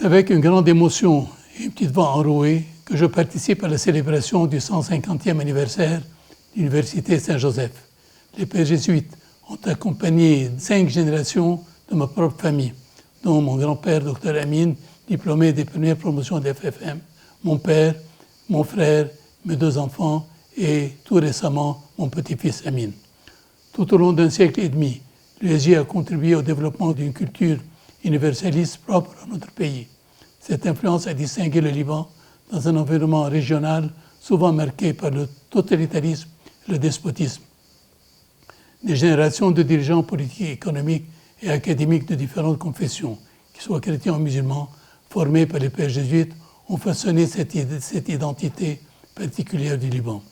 avec une grande émotion et une petite voix enrouée que je participe à la célébration du 150e anniversaire de l'Université Saint-Joseph. Les pères jésuites ont accompagné 5 générations de ma propre famille, dont mon grand-père, Dr Amine, diplômé des premières promotions de FFM, mon père, mon frère, mes 2 enfants et tout récemment mon petit-fils Amine. Tout au long d'un siècle et demi, l'USJ a contribué au développement d'une culture universaliste propre à notre pays. Cette influence a distingué le Liban dans un environnement régional souvent marqué par le totalitarisme et le despotisme. Des générations de dirigeants politiques, économiques et académiques de différentes confessions, qu'ils soient chrétiens ou musulmans, formés par les pères jésuites, ont façonné cette identité particulière du Liban.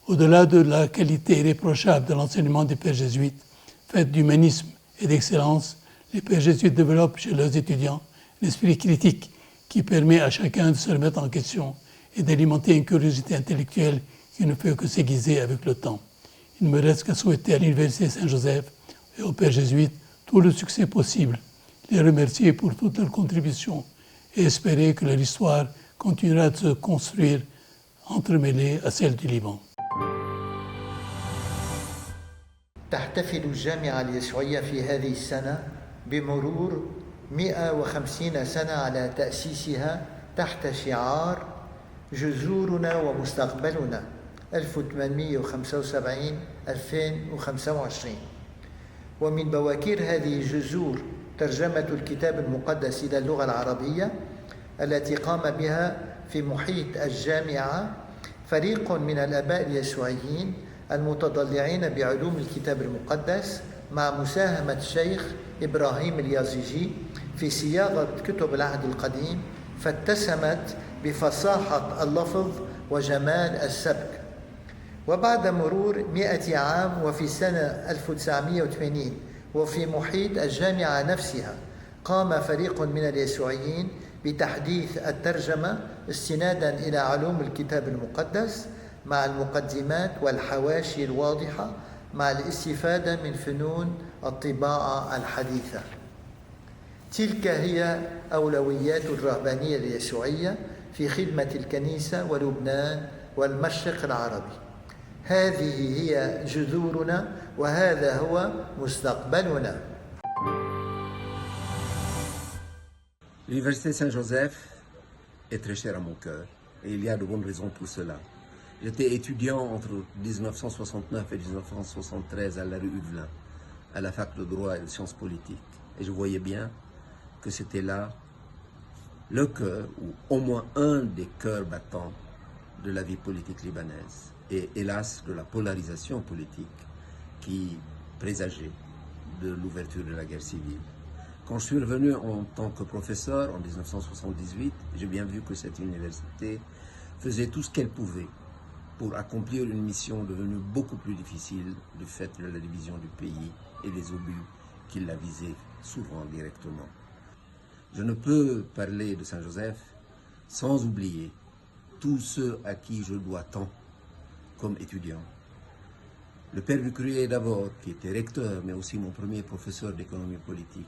Au-delà de la qualité irréprochable de l'enseignement des pères jésuites, faite d'humanisme et d'excellence, les pères jésuites développent chez leurs étudiants l'esprit critique qui permet à chacun de se remettre en question et d'alimenter une curiosité intellectuelle qui ne peut que s'aiguiser avec le temps. Il ne me reste qu'à souhaiter à l'Université Saint-Joseph et aux pères jésuites tout le succès possible, les remercier pour toutes leurs contributions et espérer que leur histoire continuera de se construire entremêlée à celle du Liban. تحتفل الجامعة اليسوعية في هذه السنة بمرور 150 سنة على تأسيسها تحت شعار جذورنا ومستقبلنا 1875-2025. ومن بواكير هذه الجذور ترجمة الكتاب المقدس إلى اللغة العربية التي قام بها في محيط الجامعة فريق من الآباء اليسوعيين المتضلعين بعلوم الكتاب المقدس مع مساهمة الشيخ إبراهيم اليازيجي في صياغة كتب العهد القديم فاتسمت بفصاحة اللفظ وجمال السبك. وبعد مرور 100 عام وفي سنة 1980 وفي محيط الجامعة نفسها قام فريق من اليسوعيين بتحديث الترجمة استنادا إلى علوم الكتاب المقدس مع المقدمات والحواشي الواضحة مع الاستفادة من فنون الطباعة الحديثة. تلك هي أولويات الرهبانية اليسوعية في خدمة الكنيسة ولبنان والمشرق العربي. هذه هي جذورنا وهذا هو مستقبلنا. L'Université Saint-Joseph est très chère à mon cœur et il y a de bonnes raisons pour cela. J'étais étudiant entre 1969 et 1973 à la rue Huvelin, à la fac de droit et de sciences politiques. Et je voyais bien que c'était là le cœur, ou au moins un des cœurs battants de la vie politique libanaise. Et hélas, de la polarisation politique qui présageait de l'ouverture de la guerre civile. Quand je suis revenu en tant que professeur en 1978, j'ai bien vu que cette université faisait tout ce qu'elle pouvait pour accomplir une mission devenue beaucoup plus difficile du fait de la division du pays et des obus qui la visaient souvent directement. Je ne peux parler de Saint-Joseph sans oublier tous ceux à qui je dois tant comme étudiant. Le père Bucrier d'abord, qui était recteur, mais aussi mon premier professeur d'économie politique,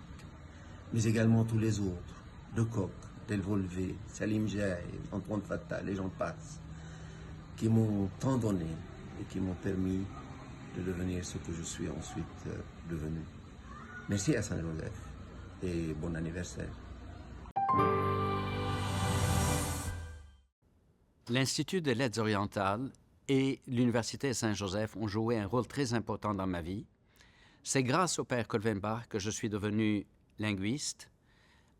mais également tous les autres, De Kock, Delvolvé, Salim Jaï, Antoine Fattal, et j'en passe, qui m'ont tant donné et qui m'ont permis de devenir ce que je suis ensuite devenu. Merci à Saint-Joseph et bon anniversaire. L'Institut de l'aide orientale et l'Université Saint-Joseph ont joué un rôle très important dans ma vie. C'est grâce au Père Kolvenbach que je suis devenu linguiste.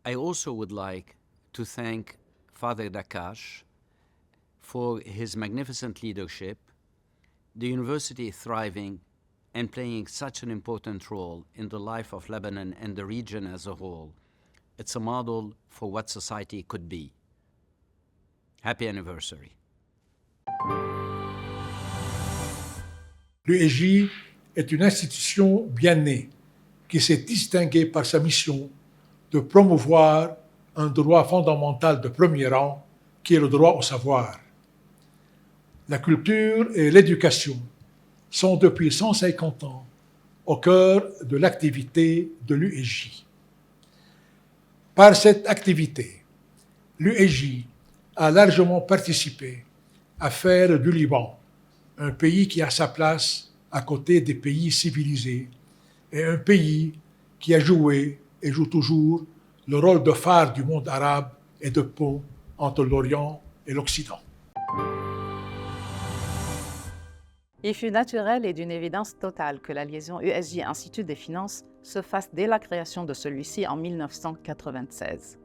I also would like to thank Father Dakash for his magnificent leadership, the university thriving and playing such an important role in the life of Lebanon and the region as a whole. It's a model for what society could be. Happy anniversary. L'USJ est une institution bien née qui s'est distinguée par sa mission de promouvoir un droit fondamental de premier rang qui est le droit au savoir. La culture et l'éducation sont depuis 150 ans au cœur de l'activité de l'USJ. Par cette activité, l'USJ a largement participé à faire du Liban un pays qui a sa place à côté des pays civilisés et un pays qui a joué et joue toujours le rôle de phare du monde arabe et de pont entre l'Orient et l'Occident. Il fut naturel et d'une évidence totale que la liaison USJ-Institut des finances se fasse dès la création de celui-ci en 1996.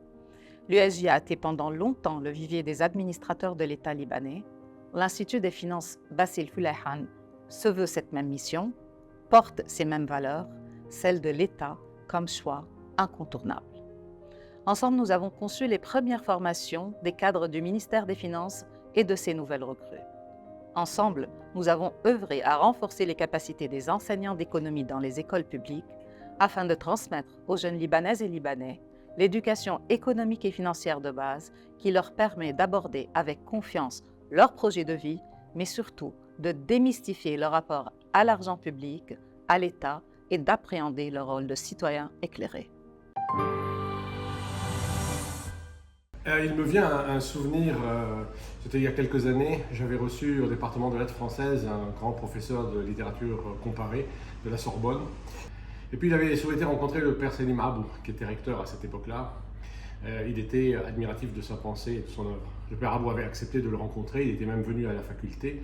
L'USJ a été pendant longtemps le vivier des administrateurs de l'État libanais. L'Institut des finances Bassil Fulayhan se veut cette même mission, porte ces mêmes valeurs, celles de l'État comme choix incontournable. Ensemble, nous avons conçu les premières formations des cadres du ministère des Finances et de ses nouvelles recrues. Ensemble, nous avons œuvré à renforcer les capacités des enseignants d'économie dans les écoles publiques afin de transmettre aux jeunes Libanaises et Libanais l'éducation économique et financière de base qui leur permet d'aborder avec confiance leur projet de vie, mais surtout de démystifier leur rapport à l'argent public, à l'État et d'appréhender leur rôle de citoyen éclairé. Il me vient un souvenir, c'était il y a quelques années, j'avais reçu au département de lettres françaises un grand professeur de littérature comparée de la Sorbonne. Et puis il avait souhaité rencontrer le père Selim Abou, qui était recteur à cette époque-là. Il était admiratif de sa pensée et de son œuvre. Le père Abou avait accepté de le rencontrer, il était même venu à la faculté.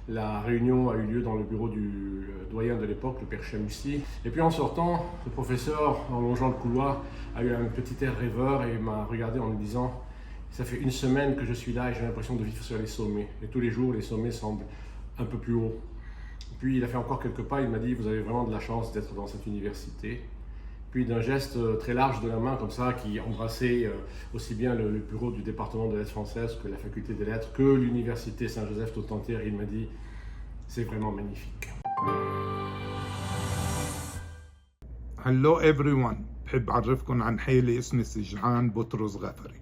La réunion a eu lieu dans le bureau du doyen de l'époque, le père Chamoussi. Et puis en sortant, le professeur, en longeant le couloir, a eu un petit air rêveur et m'a regardé en me disant « Ça fait une semaine que je suis là et j'ai l'impression de vivre sur les sommets. Et tous les jours, les sommets semblent un peu plus hauts. » Puis il a fait encore quelques pas, il m'a dit « Vous avez vraiment de la chance d'être dans cette université. » Puis d'un geste très large de la main comme ça, qui embrassait aussi bien le bureau du département de lettres françaises que la faculté des lettres, que l'université Saint-Joseph tout entière, il m'a dit « C'est vraiment magnifique. » Hello everyone. بحب أعرفكم عن حالي اسمي سجعان بطرس غفري.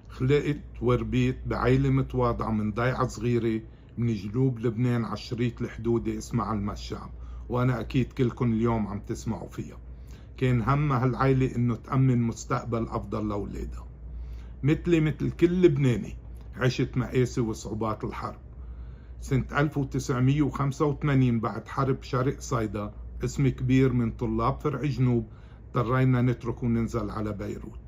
خلقت وربيت بعائلة متواضعة من ضيعة صغيرة من جنوب لبنان على الشريط الحدودي اسمها المشام، وأنا أكيد كلكم اليوم عم تسمعوا فيها. كان همها هالعائلة إنه تأمن مستقبل أفضل لأولادها. مثلي مثل كل لبناني عشت مآسي وصعوبات الحرب. سنة 1985 بعد حرب شرق صيدا قسم كبير من طلاب فرع جنوب اضطرينا نترك وننزل على بيروت.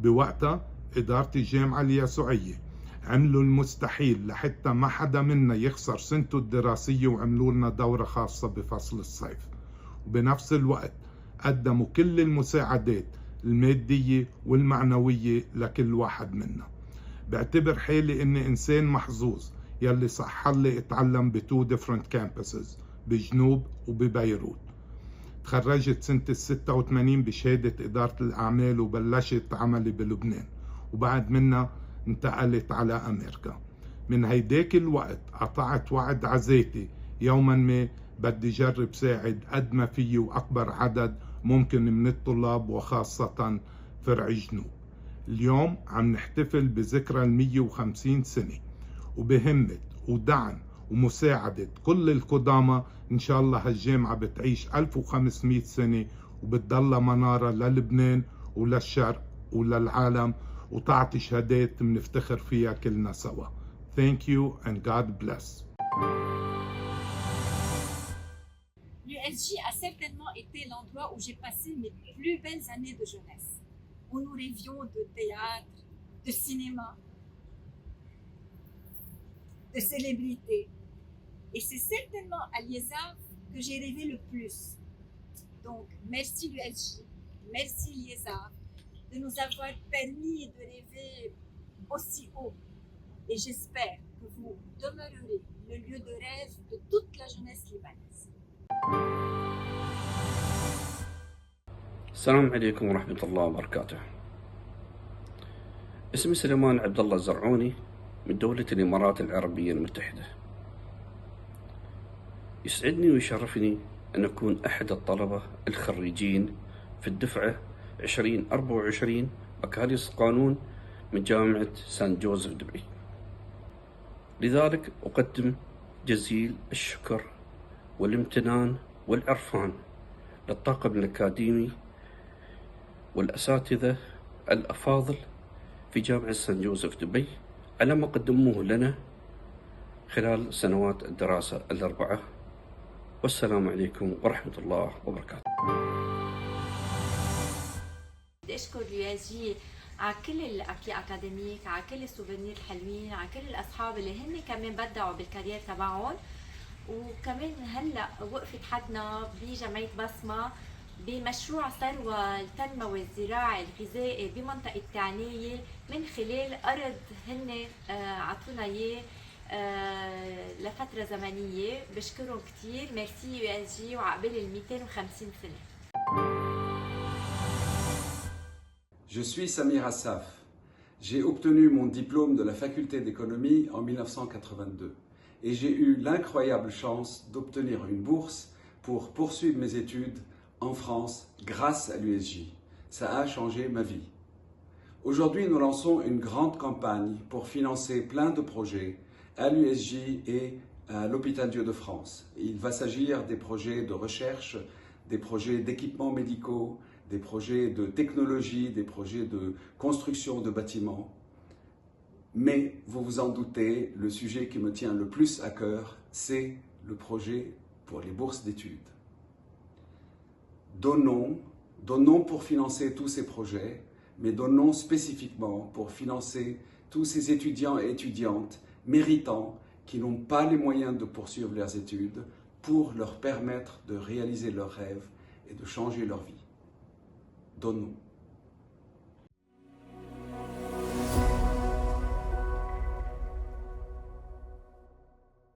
بوقتها إدارة الجامعة اليسوعية عملوا المستحيل لحتى ما حدا منا يخسر سنته الدراسية وعملوا لنا دورة خاصة بفصل الصيف. وبنفس الوقت قدموا كل المساعدات المادية والمعنوية لكل واحد منا. بعتبر حالي إني إنسان محظوظ يلي صحلي اتعلم ب2 different campuses بجنوب وببيروت. تخرجت سنة 86 بشهادة إدارة الأعمال وبلشت عملي بلبنان، وبعد منها انتقلت على أمريكا. من هيداك الوقت قطعت وعد عزيتي يوما ما بدي جرب ساعد قد ما فيي وأكبر عدد ممكن من الطلاب وخاصة فرع جنوب. اليوم عم نحتفل بذكرى 150 سنة، وبهمة ودعم ومساعدة كل القدامى إن شاء الله هالجامعة بتعيش 1500 سنة وبتضل منارة للبنان وللشرق وللعالم، وتعطي شهادات منفتخر فيها كلنا سوا. Thank you and God bless. L'USJ a certainement été l'endroit où j'ai passé mes plus belles années de jeunesse, où nous rêvions de théâtre, de cinéma, de célébrité. Et c'est certainement à Liézard que j'ai rêvé le plus. Donc, merci l'USJ, merci Liézard de nous avoir permis de rêver aussi haut. Et j'espère que vous demeurerez le lieu de rêve de toute la jeunesse libanaise. السلام عليكم ورحمة الله وبركاته. اسمي سليمان عبد الله الزرعوني من دولة الإمارات العربية المتحدة. يسعدني ويشرفني أن أكون أحد الطلبة الخريجين في الدفعة 2024 بكالوريوس القانون من جامعة سان جوزيف دبي. لذلك أقدم جزيل الشكر والامتنان والعرفان للطاقم الأكاديمي والأساتذة الأفاضل في جامعة سان جوزيف دبي على ما قدموه لنا خلال سنوات الدراسة الأربعة. والسلام عليكم ورحمة الله وبركاته. بدي أشكر اليو على كل الأبي أكاديميك، على كل السوفينير الحلوين، على كل الأصحاب اللي هن كمان بدعوا بالكارير تبعهم، وكمان هلا وقفت حدنا بجمعية بصمة بمشروع ثروة التنموي الزراعي الغذائي بمنطقة تعنية من خلال أرض هن عطونا إياه لفترة زمنية. بشكرهم كتير. ميرسي USG وعقبال 250 سنة. Je suis Samir Assaf. J'ai obtenu mon diplôme de la faculté d'économie en 1982 et j'ai eu l'incroyable chance d'obtenir une bourse pour poursuivre mes études en France grâce à l'USJ. Ça a changé ma vie. Aujourd'hui, nous lançons une grande campagne pour financer plein de projets à l'USJ et à l'Hôpital Dieu de France. Il va s'agir des projets de recherche, des projets d'équipements médicaux, des projets de technologie, des projets de construction de bâtiments. Mais, vous vous en doutez, le sujet qui me tient le plus à cœur, c'est le projet pour les bourses d'études. Donnons pour financer tous ces projets, mais donnons spécifiquement pour financer tous ces étudiants et étudiantes méritants qui n'ont pas les moyens de poursuivre leurs études pour leur permettre de réaliser leurs rêves et de changer leur vie. Donnons.